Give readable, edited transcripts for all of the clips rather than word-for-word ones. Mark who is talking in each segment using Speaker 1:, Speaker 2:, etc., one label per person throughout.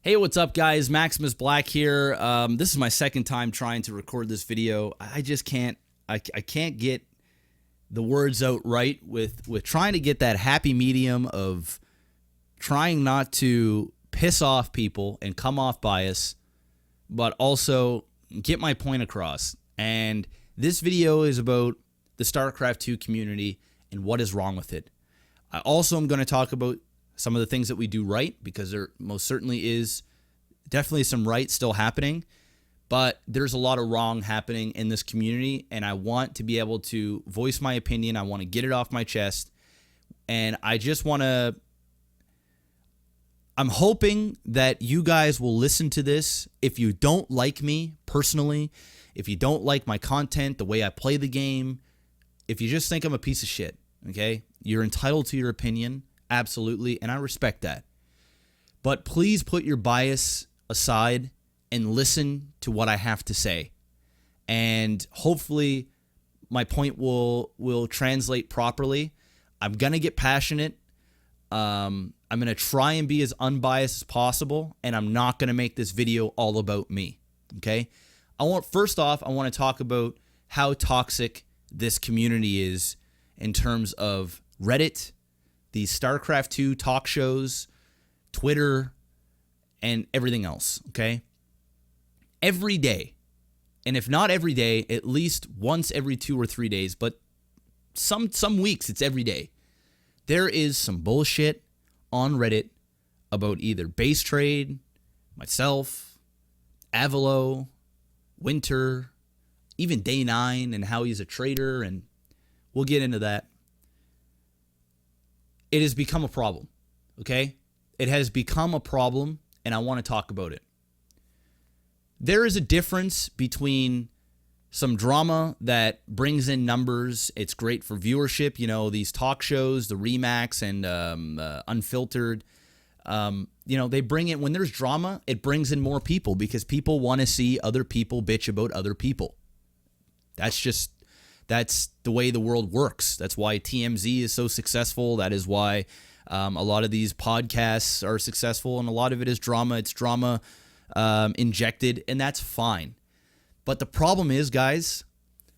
Speaker 1: Hey, what's up, guys? MaximusBlack here. This is my second time trying to record this video. I just can't. I can't get the words out right with trying to get that happy medium of trying not to piss off people and come off bias, but also get my point across. And this video is about the StarCraft 2 community and what is wrong with it. I also am going to talk about some of the things that we do right, because there most certainly is definitely some right still happening, but there's a lot of wrong happening in this community, and I want to be able to voice my opinion. I want to get it off my chest, and I just want to... I'm hoping that you guys will listen to this. If you don't like me personally, if you don't like my content, the way I play the game, if you just think I'm a piece of shit, okay? You're entitled to your opinion. Absolutely, and I respect that. But please put your bias aside and listen to what I have to say. And hopefully my point will translate properly. I'm going to get passionate. I'm going to try and be as unbiased as possible, and I'm not going to make this video all about me, okay? First off, I want to talk about how toxic this community is in terms of Reddit, these StarCraft 2 talk shows, Twitter, and everything else, okay? Every day, and if not every day, at least once every 2 or 3 days, but some weeks it's every day, there is some bullshit on Reddit about either base trade, myself, Avalo, Winter, even Day 9 and how he's a traitor, and we'll get into that. It has become a problem, okay? It has become a problem, and I want to talk about it. There is a difference between some drama that brings in numbers. It's great for viewership. You know, these talk shows, the Remax and Unfiltered, they bring in, when there's drama, it brings in more people because people want to see other people bitch about other people. That's the way the world works. That's why TMZ is so successful. That is why a lot of these podcasts are successful, and a lot of it is drama. It's drama injected, and that's fine. But the problem is, guys,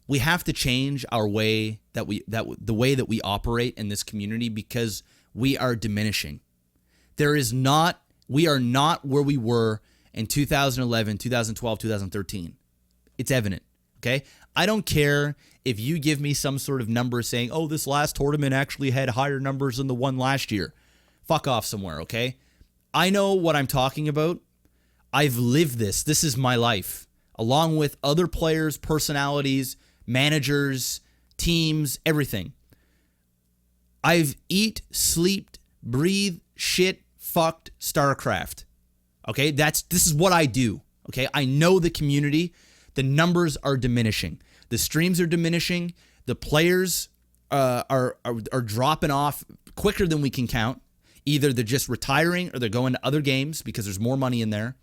Speaker 1: we have to change our way the way that we operate in this community, because we are diminishing. We are not where we were in 2011, 2012, 2013. It's evident, okay? I don't care if you give me some sort of number saying, oh, this last tournament actually had higher numbers than the one last year. Fuck off somewhere, okay? I know what I'm talking about. I've lived this. This is my life, along with other players, personalities, managers, teams, everything. I've eat, slept, breathed, shit, fucked StarCraft. Okay? This is what I do. Okay? I know the community. The numbers are diminishing. The streams are diminishing. The players are dropping off quicker than we can count. Either they're just retiring or they're going to other games because there's more money in there.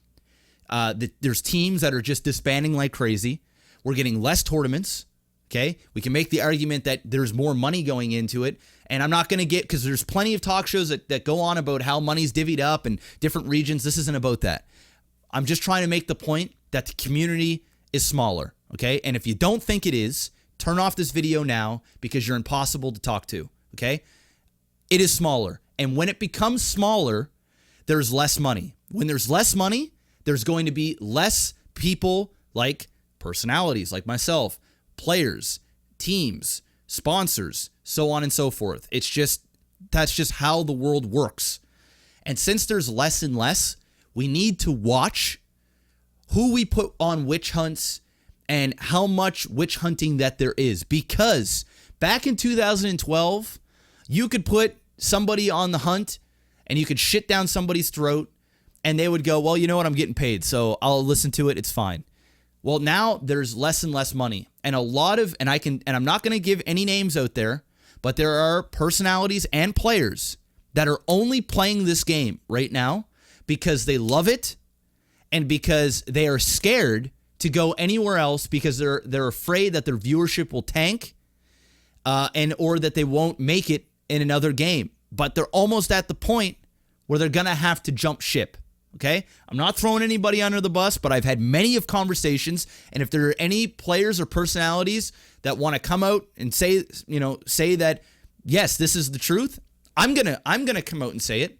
Speaker 1: There's teams that are just disbanding like crazy. We're getting less tournaments. Okay? We can make the argument that there's more money going into it. And I'm not going to because there's plenty of talk shows that go on about how money's divvied up in different regions. This isn't about that. I'm just trying to make the point that the community is smaller, okay? And if you don't think it is, turn off this video now, because you're impossible to talk to, okay? It is smaller. And when it becomes smaller, there's less money. When there's less money, there's going to be less people, like personalities like myself, players, teams, sponsors, so on and so forth. That's just how the world works. And since there's less and less, we need to watch who we put on witch hunts and how much witch hunting that there is. Because back in 2012, you could put somebody on the hunt and you could shit down somebody's throat and they would go, well, you know what, I'm getting paid, so I'll listen to it, it's fine. Well, now there's less and less money. And I'm not going to give any names out there, but there are personalities and players that are only playing this game right now because they love it, and because they are scared to go anywhere else because they're afraid that their viewership will tank, or that they won't make it in another game. But they're almost at the point where they're going to have to jump ship. Okay? I'm not throwing anybody under the bus, but I've had many of conversations, and if there are any players or personalities that want to come out and say that, yes, this is the truth, I'm gonna come out and say it.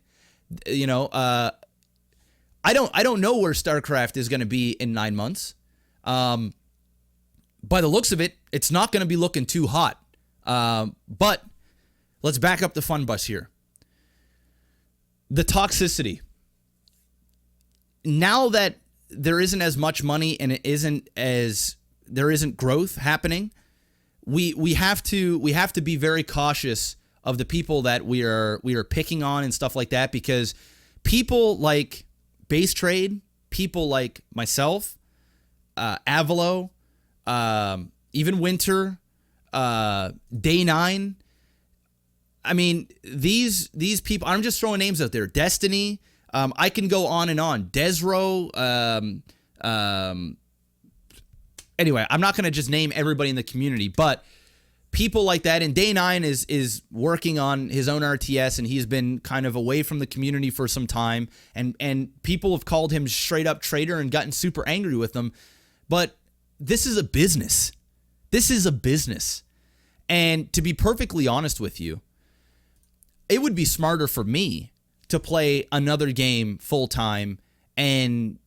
Speaker 1: I don't know where StarCraft is going to be in 9 months. By the looks of it, it's not going to be looking too hot. But let's back up the fun bus here. The toxicity. Now that there isn't as much money and there isn't growth happening, we have to be very cautious of the people that we are picking on and stuff like that, because people like Base Trade, people like myself, Avalo, even Winter, Day 9. I mean, these people, I'm just throwing names out there. Destiny, I can go on and on. Desro, anyway, I'm not going to just name everybody in the community, but people like that. And Day 9 is working on his own RTS, and he's been kind of away from the community for some time. And people have called him straight up traitor and gotten super angry with him. But this is a business. This is a business. And to be perfectly honest with you, it would be smarter for me to play another game full time and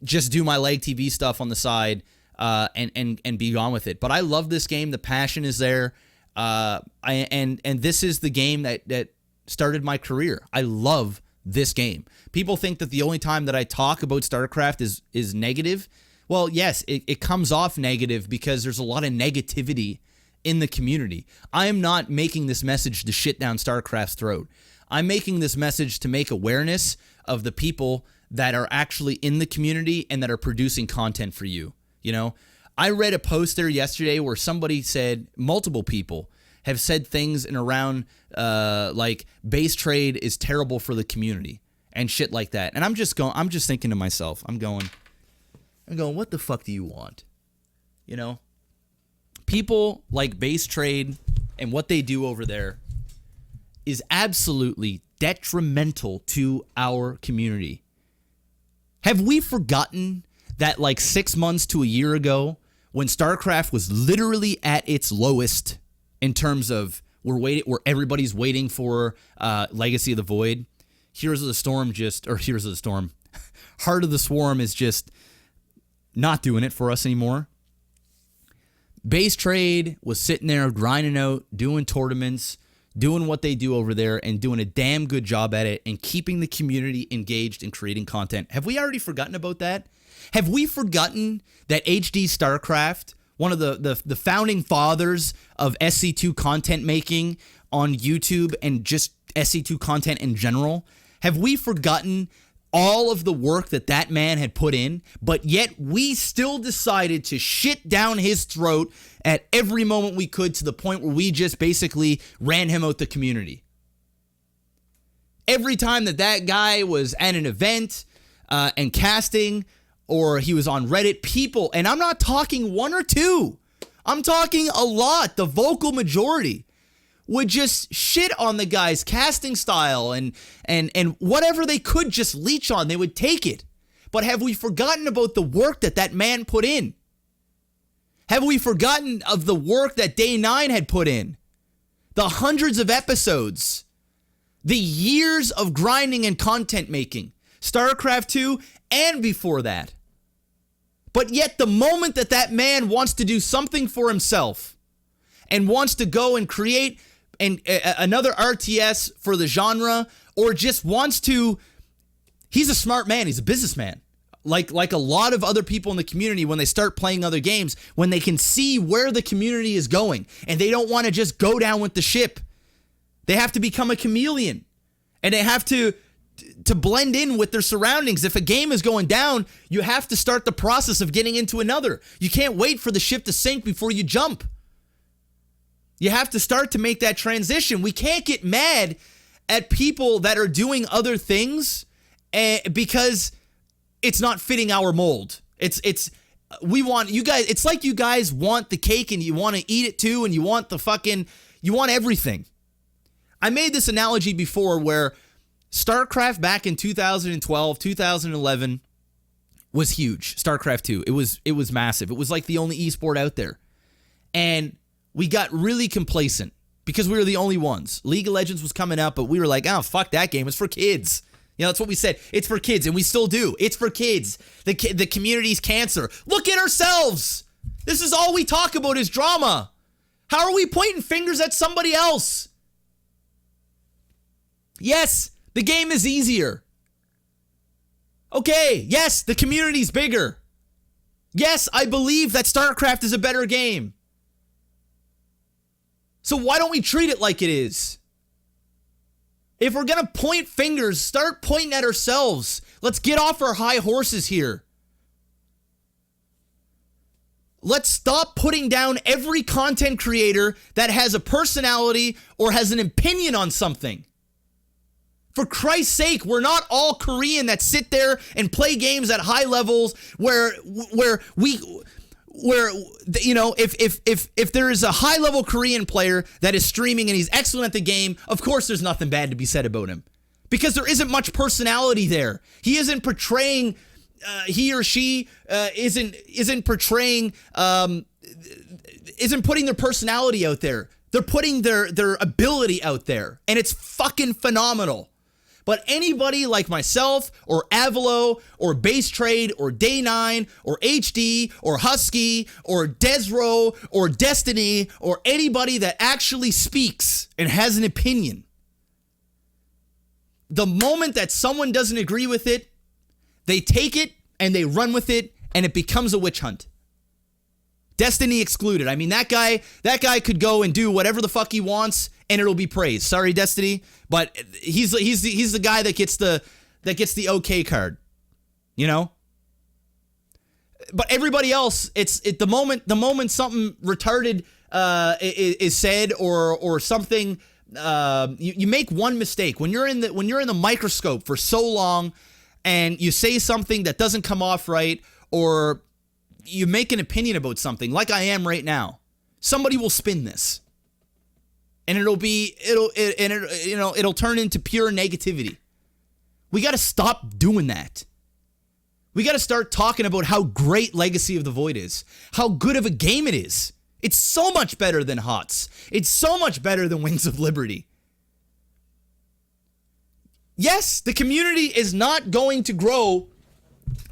Speaker 1: just do my leg TV stuff on the side. And be gone with it. But I love this game. The passion is there. And this is the game that started my career. I love this game. People think that the only time that I talk about StarCraft is negative. Well, yes, it comes off negative because there's a lot of negativity in the community. I am not making this message to shit down StarCraft's throat. I'm making this message to make awareness of the people that are actually in the community and that are producing content for you. You know, I read a post there yesterday where somebody said, multiple people have said things in around like Base Trade is terrible for the community and shit like that. And I'm just thinking to myself, I'm going, what the fuck do you want? You know, people like Base Trade and what they do over there is absolutely detrimental to our community. Have we forgotten that like 6 months to a year ago, when StarCraft was literally at its lowest in terms of where everybody's waiting for Legacy of the Void, Heart of the Swarm is just not doing it for us anymore. Base Trade was sitting there grinding out, doing tournaments, doing what they do over there, and doing a damn good job at it and keeping the community engaged and creating content. Have we already forgotten about that? Have we forgotten that HD StarCraft, one of the founding fathers of SC2 content making on YouTube and just SC2 content in general, have we forgotten all of the work that man had put in, but yet we still decided to shit down his throat at every moment we could, to the point where we just basically ran him out the community? Every time that guy was at an event and casting, or he was on Reddit, people, and I'm not talking one or two, I'm talking a lot, the vocal majority, would just shit on the guy's casting style and whatever they could just leech on, they would take it. But have we forgotten about the work that man put in? Have we forgotten of the work that Day 9 had put in? The hundreds of episodes, the years of grinding and content making, StarCraft 2 and before that. But yet the moment that man wants to do something for himself and wants to go and create another RTS for the genre, or just wants to, he's a smart man, he's a businessman. Like a lot of other people in the community, when they start playing other games, when they can see where the community is going and they don't want to just go down with the ship, they have to become a chameleon and they have to blend in with their surroundings. If a game is going down, you have to start the process of getting into another. You can't wait for the ship to sink before you jump. You have to start to make that transition. We can't get mad at people that are doing other things because it's not fitting our mold. We want you guys, it's like you guys want the cake and you want to eat it too, and you want you want everything. I made this analogy before where StarCraft back in 2012, 2011 was huge. StarCraft 2. It was massive. It was like the only esport out there. And we got really complacent because we were the only ones. League of Legends was coming out, but we were like, oh, fuck that game. It's for kids. You know, that's what we said. It's for kids, and we still do. It's for kids. The community's cancer. Look at ourselves. This is all we talk about is drama. How are we pointing fingers at somebody else? Yes, the game is easier. Okay, yes, the community's bigger. Yes, I believe that StarCraft is a better game. So why don't we treat it like it is? If we're going to point fingers, start pointing at ourselves. Let's get off our high horses here. Let's stop putting down every content creator that has a personality or has an opinion on something. For Christ's sake, we're not all Korean that sit there and play games at high levels where you know, if there is a high level Korean player that is streaming and he's excellent at the game, of course there's nothing bad to be said about him because there isn't much personality there. He isn't portraying he or she isn't portraying isn't putting their personality out there. They're putting their ability out there, and it's fucking phenomenal. But anybody like myself or Avalo or Base Trade or Day 9 or HD or Husky or Desro or Destiny or anybody that actually speaks and has an opinion, the moment that someone doesn't agree with it, they take it and they run with it and it becomes a witch hunt. Destiny excluded. I mean, that guy could go and do whatever the fuck he wants and it'll be praised. Sorry, Destiny, but he's the guy that gets the okay card, you know? But everybody else, the moment something retarded is said or something, you make one mistake when you're in the microscope for so long and you say something that doesn't come off right, or you make an opinion about something like I am right now. Somebody will spin this, and it'll turn into pure negativity. We got to stop doing that. We got to start talking about how great Legacy of the Void is, how good of a game it is. It's so much better than HOTS. It's so much better than Wings of Liberty. Yes, the community is not going to grow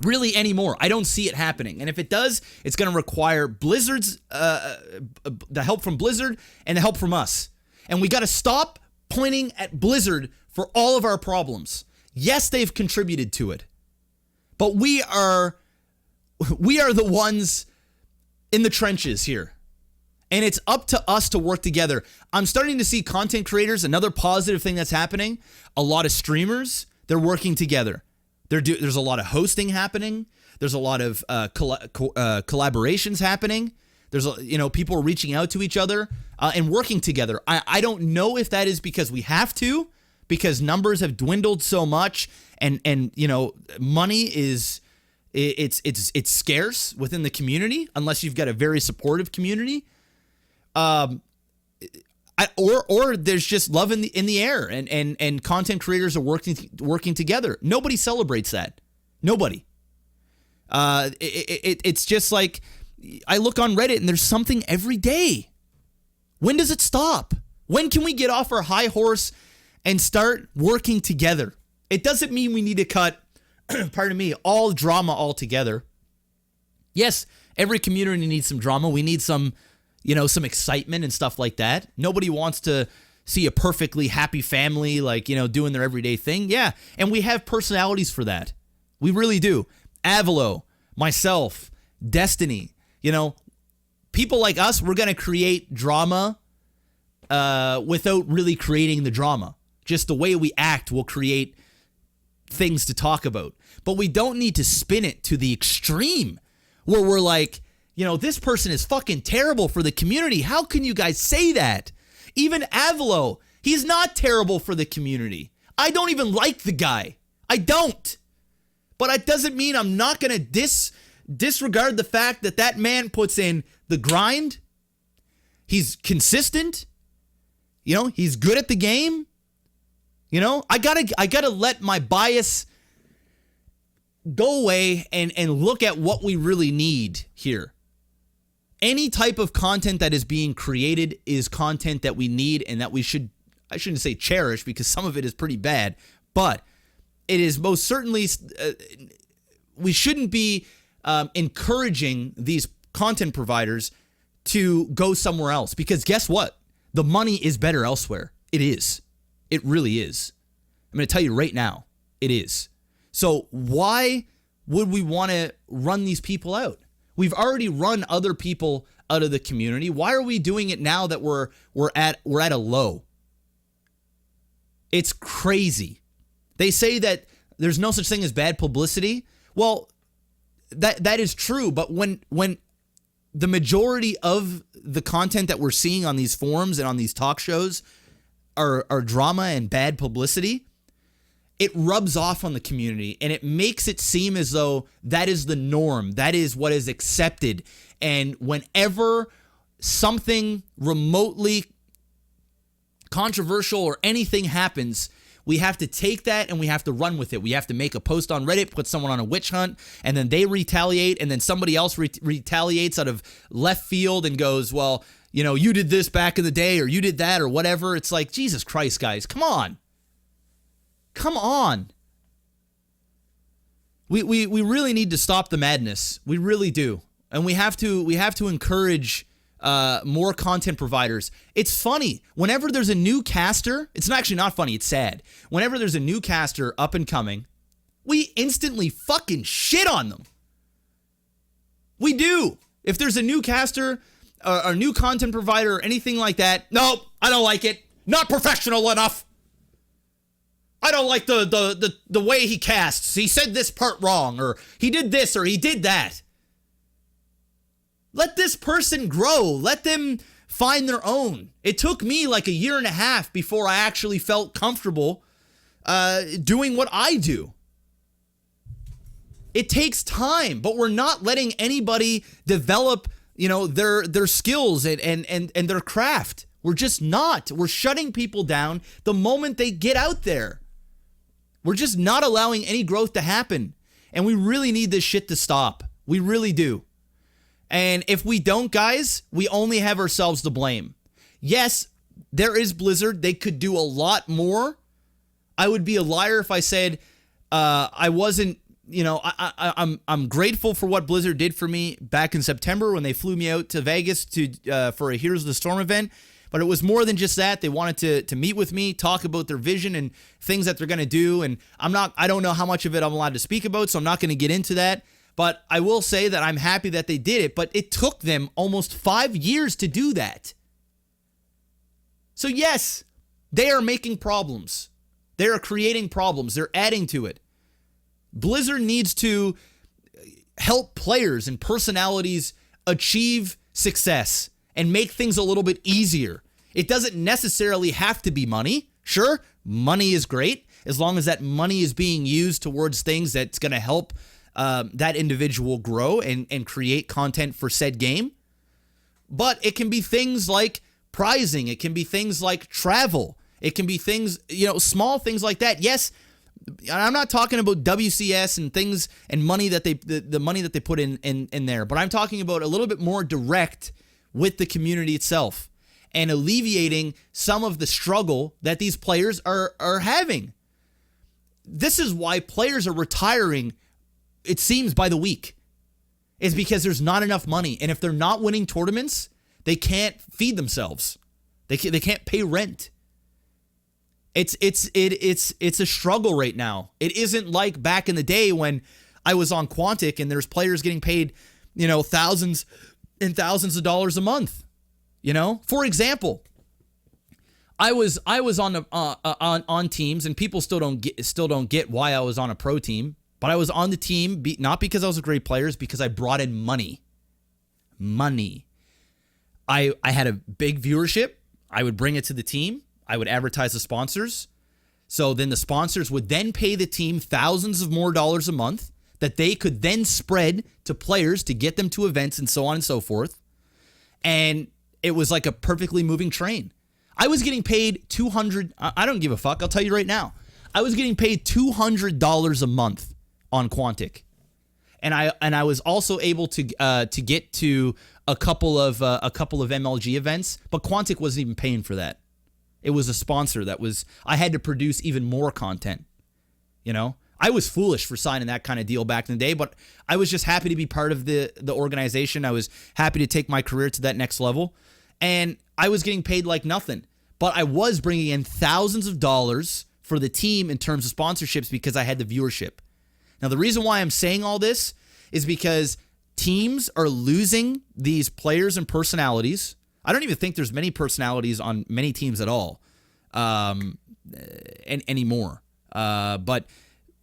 Speaker 1: really anymore. I don't see it happening. And if it does, it's going to require Blizzard's, the help from Blizzard and the help from us. And we got to stop pointing at Blizzard for all of our problems. Yes, they've contributed to it. But we are the ones in the trenches here. And it's up to us to work together. I'm starting to see content creators, another positive thing that's happening. A lot of streamers, they're working together. There's a lot of hosting happening. There's a lot of collaborations happening. There's people are reaching out to each other and working together. I don't know if that is because we have to, because numbers have dwindled so much, and money is it's scarce within the community unless you've got a very supportive community. Or there's just love in the air, and content creators are working together. Nobody celebrates that. Nobody. It's just like I look on Reddit and there's something every day. When does it stop? When can we get off our high horse and start working together? It doesn't mean we need to cut, pardon me, all drama altogether. Yes, every community needs some drama. We need some excitement and stuff like that. Nobody wants to see a perfectly happy family, doing their everyday thing. Yeah, and we have personalities for that. We really do. Avalo, myself, Destiny, people like us, we're going to create drama without really creating the drama. Just the way we act will create things to talk about. But we don't need to spin it to the extreme where we're like, this person is fucking terrible for the community. How can you guys say that? Even Avalo, he's not terrible for the community. I don't even like the guy. I don't. But it doesn't mean I'm not going to disregard the fact that man puts in the grind. He's consistent. He's good at the game. You know, I gotta let my bias go away and look at what we really need here. Any type of content that is being created is content that we need and that we should, I shouldn't say cherish because some of it is pretty bad, but it is most certainly, we shouldn't be encouraging these content providers to go somewhere else because guess what? The money is better elsewhere. It is. It really is. I'm going to tell you right now, it is. So why would we want to run these people out? We've already run other people out of the community. Why are we doing it now that we're at a low? It's crazy. They say that there's no such thing as bad publicity. Well, that is true, but when the majority of the content that we're seeing on these forums and on these talk shows are drama and bad publicity, it rubs off on the community and it makes it seem as though that is the norm. That is what is accepted. And whenever something remotely controversial or anything happens, we have to take that and we have to run with it. We have to make a post on Reddit, put someone on a witch hunt, and then they retaliate, and then somebody else retaliates out of left field and goes, well, you know, you did this back in the day, or you did that, or whatever. It's like, Jesus Christ, guys, come on. Come on. We really need to stop the madness. We really do. And we have to encourage more content providers. It's funny. Whenever there's a new caster, it's actually not funny, it's sad. Whenever there's a new caster up and coming, we instantly fucking shit on them. We do. If there's a new caster or a new content provider or anything like that, nope, I don't like it. Not professional enough. I don't like the way he casts. He said this part wrong, or he did this, or he did that. Let this person grow. Let them find their own. It took me like a year and a half before I actually felt comfortable doing what I do. It takes time, but we're not letting anybody develop, you know, their skills and their craft. We're just not. We're shutting people down the moment they get out there. We're just not allowing any growth to happen. And we really need this shit to stop. We really do. And if we don't, guys, we only have ourselves to blame. Yes, there is Blizzard. They could do a lot more. I would be a liar if I said I wasn't, you know, I'm grateful for what Blizzard did for me back in September when they flew me out to Vegas for a Heroes of the Storm event. But it was more than just that. They wanted to meet with me, talk about their vision and things that they're going to do. And I don't know how much of it I'm allowed to speak about, so I'm not going to get into that. But I will say that I'm happy that they did it, but it took them almost 5 years to do that. So yes, they are making problems. They are creating problems. They're adding to it. Blizzard needs to help players and personalities achieve success and make things a little bit easier. It doesn't necessarily have to be money. Sure, money is great as long as that money is being used towards things that's going to help that individual grow and create content for said game. But it can be things like prizing. It can be things like travel. It can be things, you know, small things like that. Yes, I'm not talking about WCS and things and money that the money that they put in there, but I'm talking about a little bit more direct with the community itself and alleviating some of the struggle that these players are having. This is why players are retiring, it seems, by the week. It's because there's not enough money. And if they're not winning tournaments, they can't feed themselves. They can't pay rent. It's a struggle right now. It isn't like back in the day when I was on Quantic and there's players getting paid, you know, thousands and thousands of dollars a month. You know, for example, I was on teams, and people still don't get why I was on a pro team, but I was on the team not because I was a great player, it's because I brought in money. I had a big viewership. I would bring it to the team. I would advertise the sponsors. So then the sponsors would then pay the team thousands of more dollars a month that they could then spread to players to get them to events and so on and so forth. And it was like a perfectly moving train. I was getting paid $200. I don't give a fuck. I'll tell you right now. I was getting paid $200 a month on Quantic, and I was also able to get to a couple of MLG events, but Quantic wasn't even paying for that. It was a sponsor I had to produce even more content. You know, I was foolish for signing that kind of deal back in the day, but I was just happy to be part of the organization. I was happy to take my career to that next level, and I was getting paid like nothing. But I was bringing in thousands of dollars for the team in terms of sponsorships because I had the viewership. Now, the reason why I'm saying all this is because teams are losing these players and personalities. I don't even think there's many personalities on many teams at all anymore. But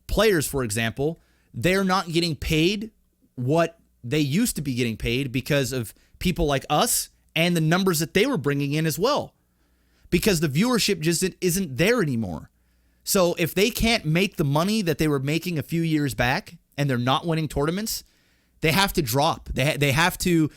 Speaker 1: players, for example, they're not getting paid what they used to be getting paid because of people like us and the numbers that they were bringing in as well. Because the viewership just isn't there anymore. So if they can't make the money that they were making a few years back and they're not winning tournaments, they have to drop. They have to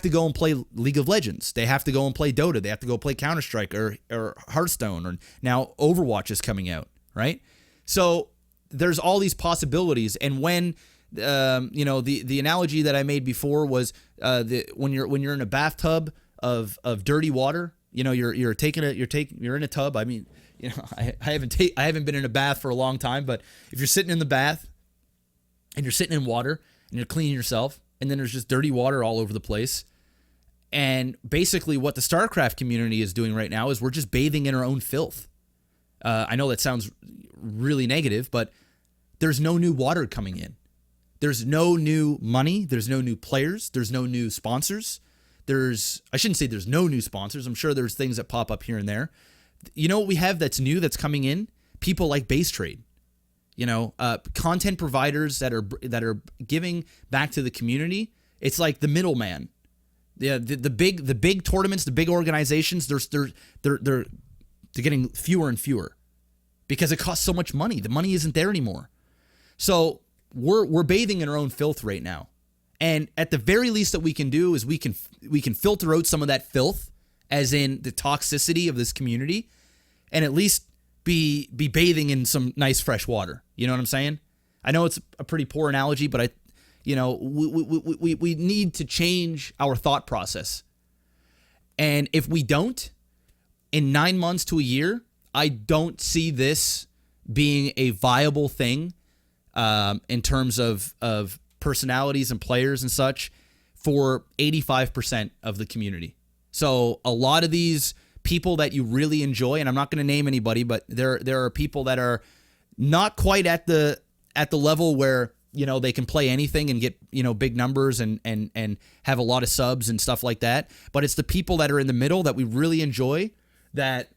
Speaker 1: go and play League of Legends. They have to go and play Dota. They have to go play Counter-Strike or Hearthstone, or now Overwatch is coming out, right? So there's all these possibilities. And when the analogy that I made before was when you're in a bathtub of dirty water, you know, you're in a tub. I mean, you know, I haven't been in a bath for a long time, but if you're sitting in the bath and you're sitting in water and you're cleaning yourself, and then there's just dirty water all over the place. And basically what the StarCraft community is doing right now is we're just bathing in our own filth. I know that sounds really negative, but there's no new water coming in. There's no new money. There's no new players. There's no new sponsors. I shouldn't say there's no new sponsors. I'm sure there's things that pop up here and there. You know what we have that's new that's coming in? People like Base Trade. You know, content providers that are giving back to the community. It's like the middleman. The big tournaments, the big organizations, they're getting fewer and fewer because it costs so much money. The money isn't there anymore. So we're bathing in our own filth right now. And at the very least that we can do is we can filter out some of that filth, as in the toxicity of this community, and at least be bathing in some nice fresh water. You know what I'm saying? I know it's a pretty poor analogy, but we need to change our thought process. And if we don't, in 9 months to a year, I don't see this being a viable thing in terms of personalities and players and such for 85% of the community. So a lot of these people that you really enjoy, and I'm not going to name anybody, but there are people that are not quite at the level where, you know, they can play anything and get, you know, big numbers and have a lot of subs and stuff like that. But it's the people that are in the middle that we really enjoy, that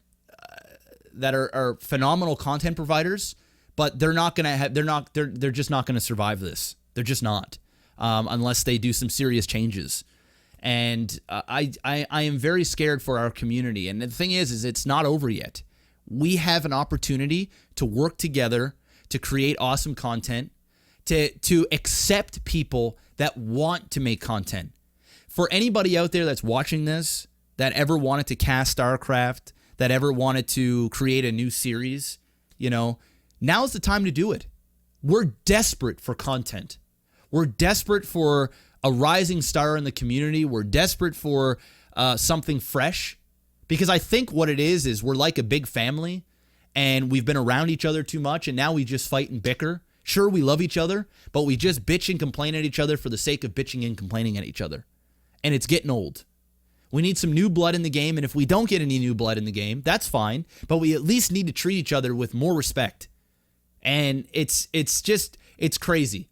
Speaker 1: are phenomenal content providers, but they're just not going to survive this. They're just not, unless they do some serious changes. And I am very scared for our community. And the thing is it's not over yet. We have an opportunity to work together to create awesome content, to accept people that want to make content. For anybody out there that's watching this, that ever wanted to cast StarCraft, that ever wanted to create a new series, you know, now's the time to do it. We're desperate for content. We're desperate for a rising star in the community. We're desperate for something fresh, because I think what it is we're like a big family, and we've been around each other too much, and now we just fight and bicker. Sure, we love each other, but we just bitch and complain at each other for the sake of bitching and complaining at each other. And it's getting old. We need some new blood in the game, and if we don't get any new blood in the game, that's fine, but we at least need to treat each other with more respect. And it's crazy.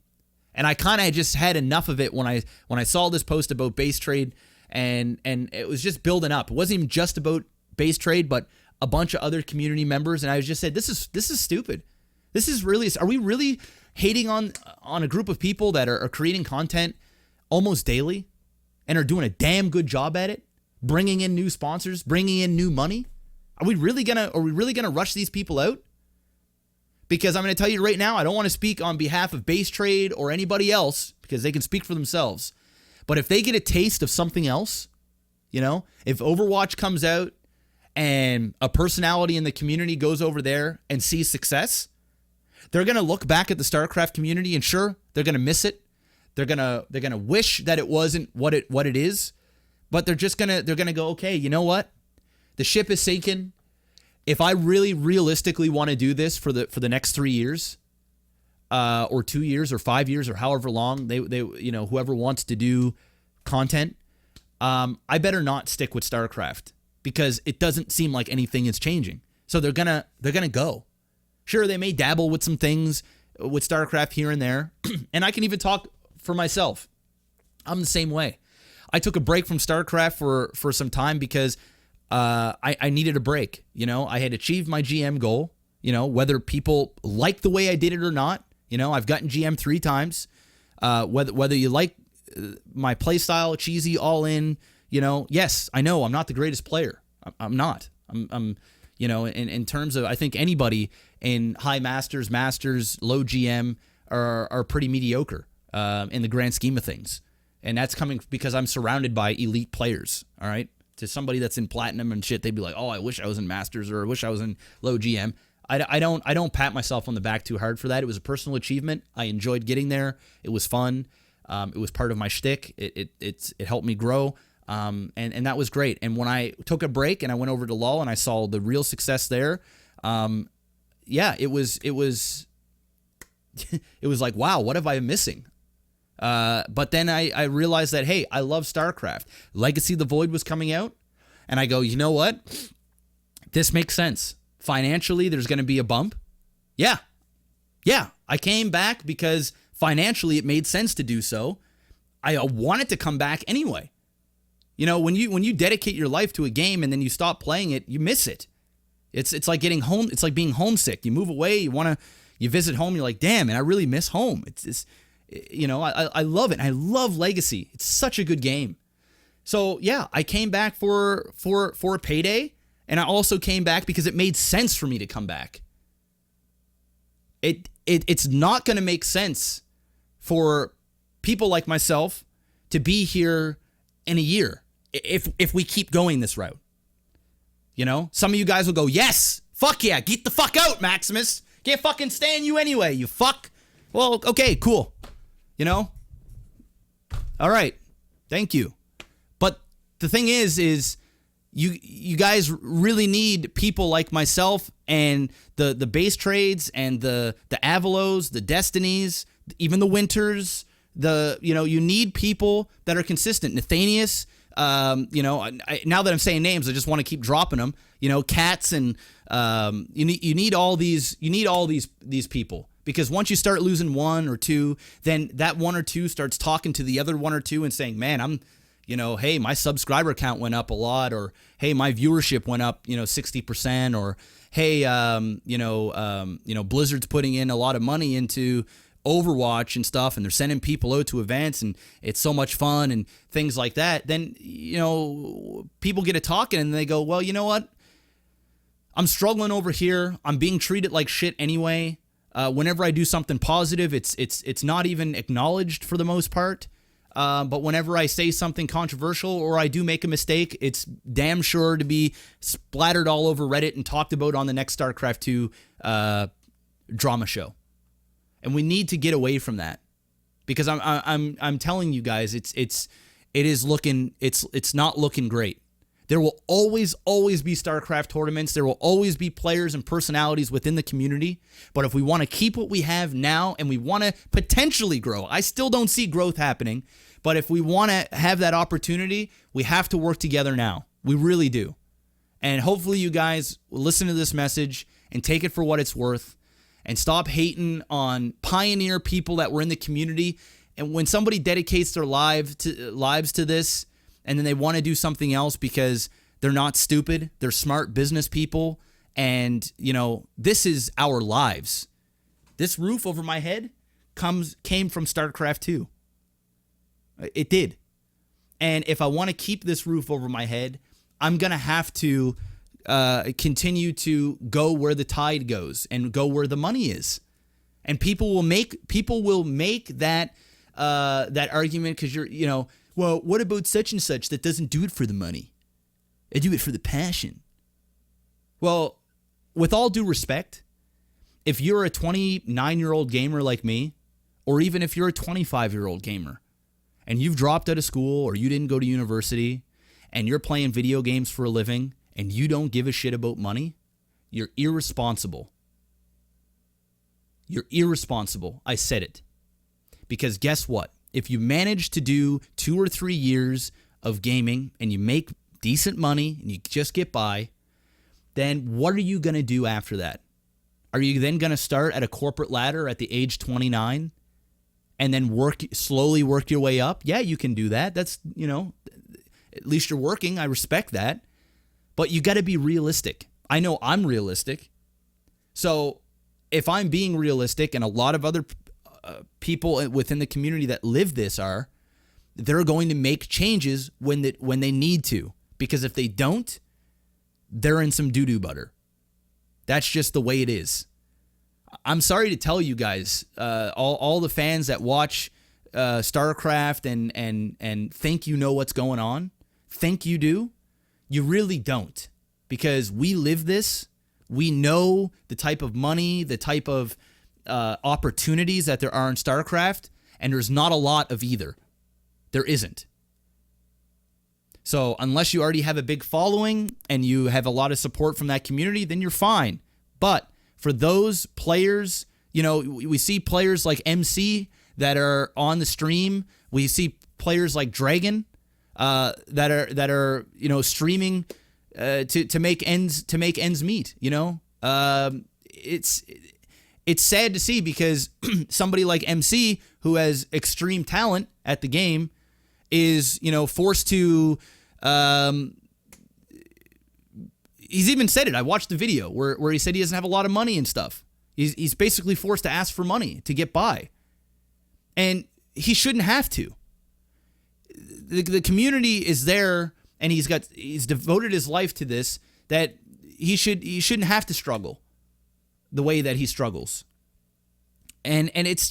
Speaker 1: And I kind of just had enough of it when I saw this post about Base Trade, and it was just building up. It wasn't even just about Base Trade, but a bunch of other community members, and I just said, this is stupid. This is really, are we really hating on a group of people that are creating content almost daily and are doing a damn good job at it, bringing in new sponsors, bringing in new money? Are we really gonna rush these people out? Because I'm going to tell you right now, I don't want to speak on behalf of Base Trade or anybody else, because they can speak for themselves. But if they get a taste of something else, you know, if Overwatch comes out and a personality in the community goes over there and sees success, they're going to look back at the StarCraft community and sure, they're going to miss it. They're going to wish that it wasn't what it is, but they're going to go, okay, you know what? The ship is sinking. If I really realistically want to do this for the next 3 years, or 2 years or 5 years or however long they whoever wants to do content, I better not stick with StarCraft because it doesn't seem like anything is changing. So they're gonna go. Sure, they may dabble with some things with StarCraft here and there, and I can even talk for myself. I'm the same way. I took a break from StarCraft for some time because I needed a break. I had achieved my GM goal. Whether people like the way I did it or not. I've gotten GM 3 times. Whether you like my play style, cheesy, all in, yes, I know I'm not the greatest player. I'm not. I'm in terms of, I think anybody in high masters, low GM are pretty mediocre in the grand scheme of things. And that's coming because I'm surrounded by elite players. All right. To somebody that's in platinum and shit, they'd be like, oh, I wish I was in masters or I wish I was in low GM. I don't pat myself on the back too hard for that. It was a personal achievement. I enjoyed getting there. It was fun. It was part of my shtick. It helped me grow. And that was great. And when I took a break and I went over to LoL and I saw the real success there, it was it was like, wow, what have I been missing? But then I realized that, hey, I love StarCraft. Legacy of the Void was coming out, and I go, you know what? This makes sense. Financially, there's going to be a bump. Yeah. I came back because financially it made sense to do so. I wanted to come back anyway. When you dedicate your life to a game and then you stop playing it, you miss it. It's like getting home. It's like being homesick. You move away. You visit home. You're like, damn, man, I really miss home. I love it. I love Legacy. It's such a good game. So yeah, I came back for a payday, and I also came back because it made sense for me to come back. It's not going to make sense for people like myself to be here in a year if we keep going this route. Some of you guys will go, yes, fuck yeah, get the fuck out, Maximus. Can't fucking stand you anyway, you fuck. Well, okay, cool. All right, thank you. But the thing is you guys really need people like myself and the base trades and the Avalos, the Destinies, even the Winters. You need people that are consistent. Nathanius, now that I'm saying names, I just want to keep dropping them. Cats and you need all these people. Because once you start losing one or two, then that one or two starts talking to the other one or two and saying, man, hey, my subscriber count went up a lot, or hey, my viewership went up, 60%, or hey, Blizzard's putting in a lot of money into Overwatch and stuff, and they're sending people out to events, and it's so much fun and things like that. Then, people get to talking and they go, well, you know what? I'm struggling over here. I'm being treated like shit anyway. Whenever I do something positive, it's not even acknowledged for the most part. But whenever I say something controversial or I do make a mistake, it's damn sure to be splattered all over Reddit and talked about on the next StarCraft 2 drama show. And we need to get away from that, because I'm telling you guys, it's not looking great. There will always be StarCraft tournaments. There will always be players and personalities within the community. But if we want to keep what we have now and we want to potentially grow, I still don't see growth happening. But if we want to have that opportunity, we have to work together now. We really do. And hopefully you guys will listen to this message and take it for what it's worth and stop hating on pioneer people that were in the community. And when somebody dedicates their lives to this, and then they want to do something else because they're not stupid, they're smart business people, and this is our lives. This roof over my head came from StarCraft 2. It did. And if I want to keep this roof over my head, I'm going to have to continue to go where the tide goes and go where the money is. And people will make that argument because you're, well, what about such and such that doesn't do it for the money? They do it for the passion. Well, with all due respect, if you're a 29-year-old gamer like me, or even if you're a 25-year-old gamer, and you've dropped out of school or you didn't go to university, and you're playing video games for a living, and you don't give a shit about money, you're irresponsible. You're irresponsible. I said it. Because guess what? If you manage to do 2 or 3 years of gaming and you make decent money and you just get by, then what are you going to do after that? Are you then going to start at a corporate ladder at the age 29 and then slowly work your way up? Yeah, you can do that. That's, at least you're working. I respect that. But you got to be realistic. I know I'm realistic. So if I'm being realistic, and a lot of other people within the community that live this are, they're going to make changes when they need to. Because if they don't, they're in some doo-doo butter. That's just the way it is. I'm sorry to tell you guys, all the fans that watch StarCraft and think you know what's going on, think you do, you really don't. Because we live this. We know the type of money, the type of opportunities that there are in StarCraft, and there's not a lot of either. There isn't. So unless you already have a big following and you have a lot of support from that community, then you're fine. But for those players, we see players like MC that are on the stream. We see players like Dragon that are streaming to make ends meet. It's sad to see, because somebody like MC, who has extreme talent at the game, is forced to. He's even said it. I watched the video where he said he doesn't have a lot of money and stuff. He's basically forced to ask for money to get by, and he shouldn't have to. The community is there, and he's devoted his life to this, that he shouldn't have to struggle the way that he struggles. And it's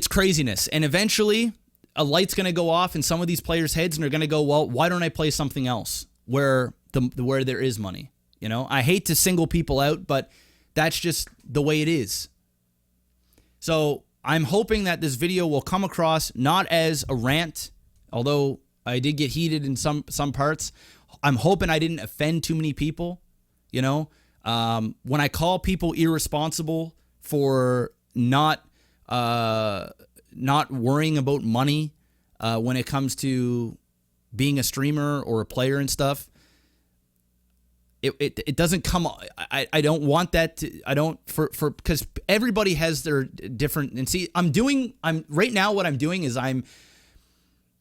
Speaker 1: craziness. And eventually a light's going to go off in some of these players' heads, and they're going to go, well, why don't I play something else where there is money? I hate to single people out, but that's just the way it is. So I'm hoping that this video will come across not as a rant, although I did get heated in some parts. I'm hoping I didn't offend too many people. When I call people irresponsible for not worrying about money when it comes to being a streamer or a player and stuff, it doesn't come. I don't want that to. I don't because everybody has their different. And see, I'm right now. What I'm doing is I'm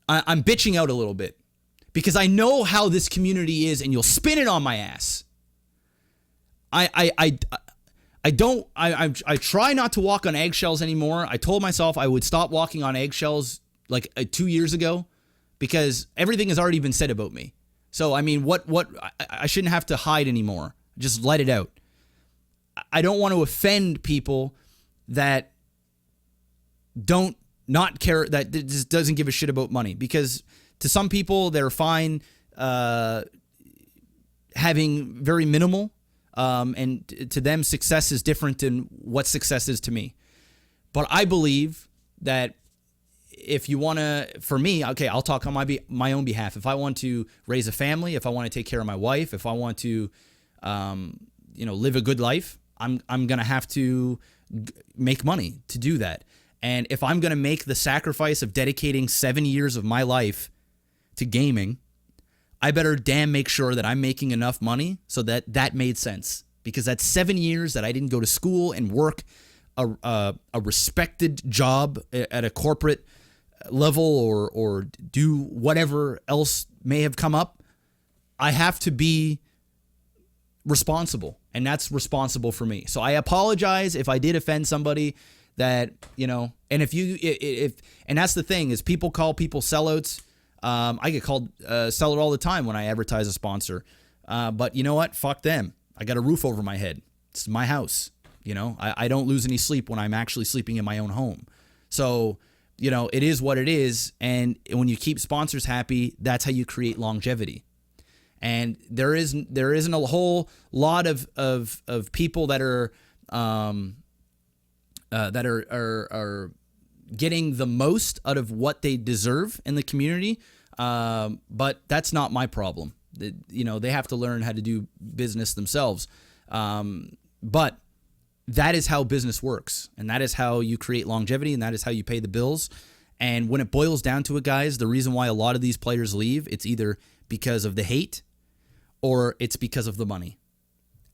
Speaker 1: bitching out a little bit, because I know how this community is, and you'll spin it on my ass. I try not to walk on eggshells anymore. I told myself I would stop walking on eggshells like 2 years ago, because everything has already been said about me. So, I mean, I shouldn't have to hide anymore. Just let it out. I don't want to offend people that don't not care, that just doesn't give a shit about money, because to some people they're fine having very minimal. And to them, success is different than what success is to me. But I believe that if you want to, for me, okay, I'll talk on my own behalf. If I want to raise a family, if I want to take care of my wife, if I want to, live a good life, I'm going to have to make money to do that. And if I'm going to make the sacrifice of dedicating 7 years of my life to gaming, I better damn make sure that I'm making enough money so that made sense. Because that's 7 years that I didn't go to school and work a respected job at a corporate level or do whatever else may have come up. I have to be responsible, and that's responsible for me. So I apologize if I did offend somebody that, and and that's the thing, is people call people sellouts. I get called seller all the time when I advertise a sponsor. But you know what? Fuck them. I got a roof over my head. It's my house. I don't lose any sleep when I'm actually sleeping in my own home. So, it is what it is. And when you keep sponsors happy, that's how you create longevity. And there isn't a whole lot of people that are getting the most out of what they deserve in the community. But that's not my problem. They have to learn how to do business themselves. But that is how business works, and that is how you create longevity, and that is how you pay the bills. And when it boils down to it, guys, the reason why a lot of these players leave, it's either because of the hate or it's because of the money.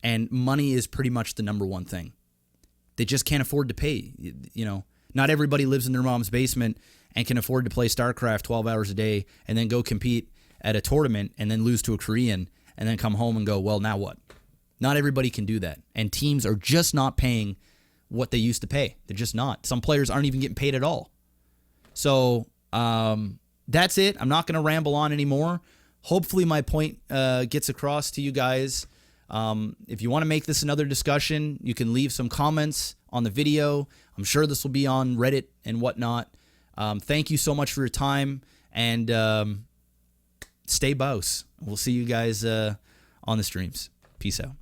Speaker 1: And money is pretty much the number one thing. They just can't afford to pay. Not everybody lives in their mom's basement and can afford to play StarCraft 12 hours a day and then go compete at a tournament and then lose to a Korean and then come home and go, well, now what? Not everybody can do that. And teams are just not paying what they used to pay. They're just not. Some players aren't even getting paid at all. So that's it. I'm not going to ramble on anymore. Hopefully my point gets across to you guys. If you want to make this another discussion, you can leave some comments on the video. I'm sure this will be on Reddit and whatnot. Thank you so much for your time, and stay bouse. We'll see you guys on the streams. Peace out.